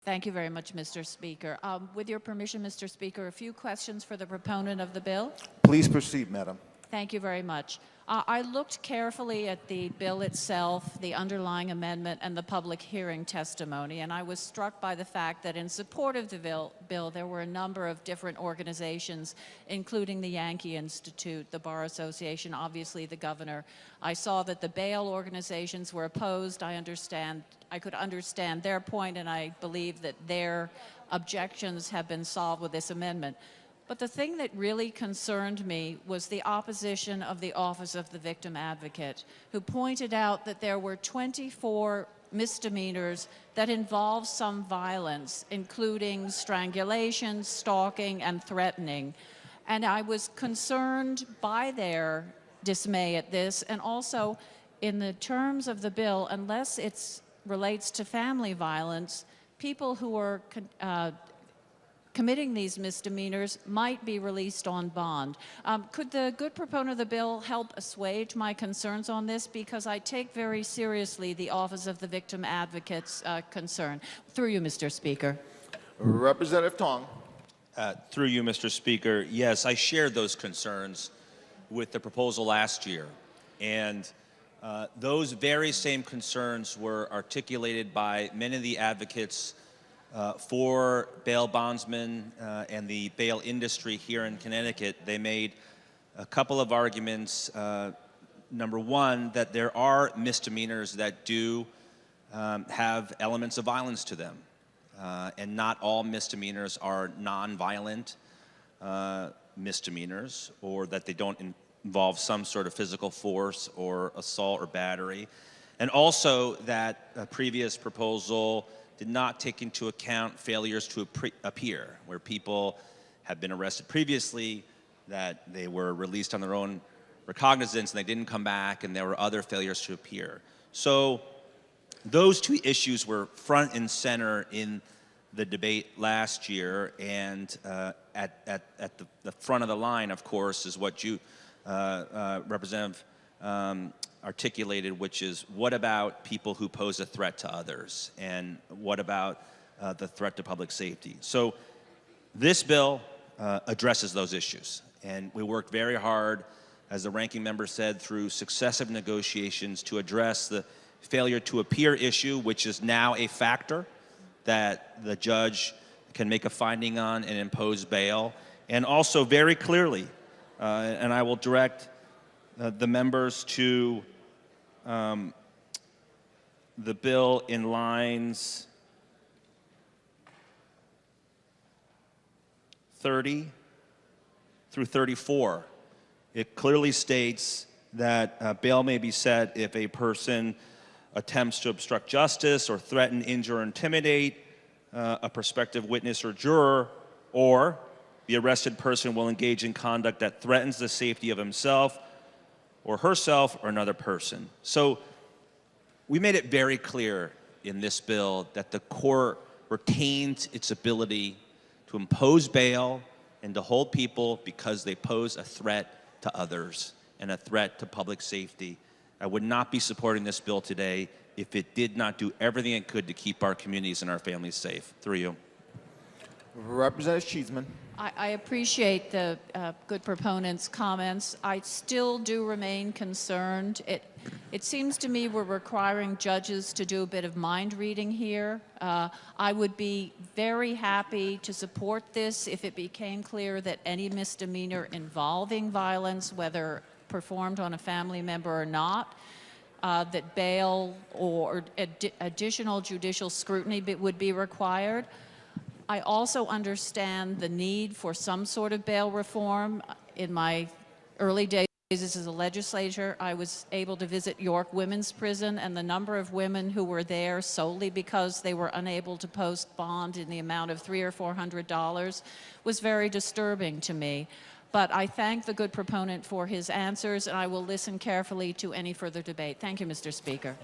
Thank you very much, Mr. Speaker. With your permission, Mr. Speaker, a few questions for the proponent of the bill. Please proceed, Madam. Thank you very much. I looked carefully at the bill itself, the underlying amendment, and the public hearing testimony, and I was struck by the fact that in support of the bill there were a number of different organizations, including the Yankee Institute, the Bar Association, obviously the governor. I saw that the bail organizations were opposed. I could understand their point, and I believe that their objections have been solved with this amendment. But the thing that really concerned me was the opposition of the Office of the Victim Advocate, who pointed out that there were 24 misdemeanors that involved some violence, including strangulation, stalking, and threatening. And I was concerned by their dismay at this, and also in the terms of the bill, unless it relates to family violence, people who are committing these misdemeanors might be released on bond. Could the good proponent of the bill help assuage my concerns on this? Because I take very seriously the Office of the Victim Advocate's concern. Through you, Mr. Speaker. Representative Tong. Through you, Mr. Speaker. Yes, I shared those concerns with the proposal last year. And those very same concerns were articulated by many of the advocates for bail bondsmen and the bail industry here in Connecticut. They made a couple of arguments. Number one, that there are misdemeanors that do have elements of violence to them. And not all misdemeanors are non-violent misdemeanors, or that they don't involve some sort of physical force or assault or battery. And also that a previous proposal did not take into account failures to appear, where people have been arrested previously, that they were released on their own recognizance and they didn't come back, and there were other failures to appear. So those two issues were front and center in the debate last year, and at the front of the line, of course, is what you, Representative, articulated, which is, what about people who pose a threat to others, and what about the threat to public safety? So this bill addresses those issues, and we worked very hard, as the ranking member said, through successive negotiations to address the failure to appear issue, which is now a factor that the judge can make a finding on and impose bail. And also very clearly, and I will direct the members to the bill in lines 30 through 34. It clearly states that bail may be set if a person attempts to obstruct justice or threaten, injure, or intimidate a prospective witness or juror, or the arrested person will engage in conduct that threatens the safety of himself or herself or another person. So we made it very clear in this bill that the court retains its ability to impose bail and to hold people because they pose a threat to others and a threat to public safety. I would not be supporting this bill today if it did not do everything it could to keep our communities and our families safe. Through you. Representative Cheeseman. I appreciate the good proponent's comments. I still do remain concerned. It seems to me we're requiring judges to do a bit of mind reading here. I would be very happy to support this if it became clear that any misdemeanor involving violence, whether performed on a family member or not, that bail or additional judicial scrutiny would be required. I also understand the need for some sort of bail reform. In my early days as a legislator, I was able to visit York Women's Prison, and the number of women who were there solely because they were unable to post bond in the amount of $300 or $400 was very disturbing to me. But I thank the good proponent for his answers, and I will listen carefully to any further debate. Thank you, Mr. Speaker.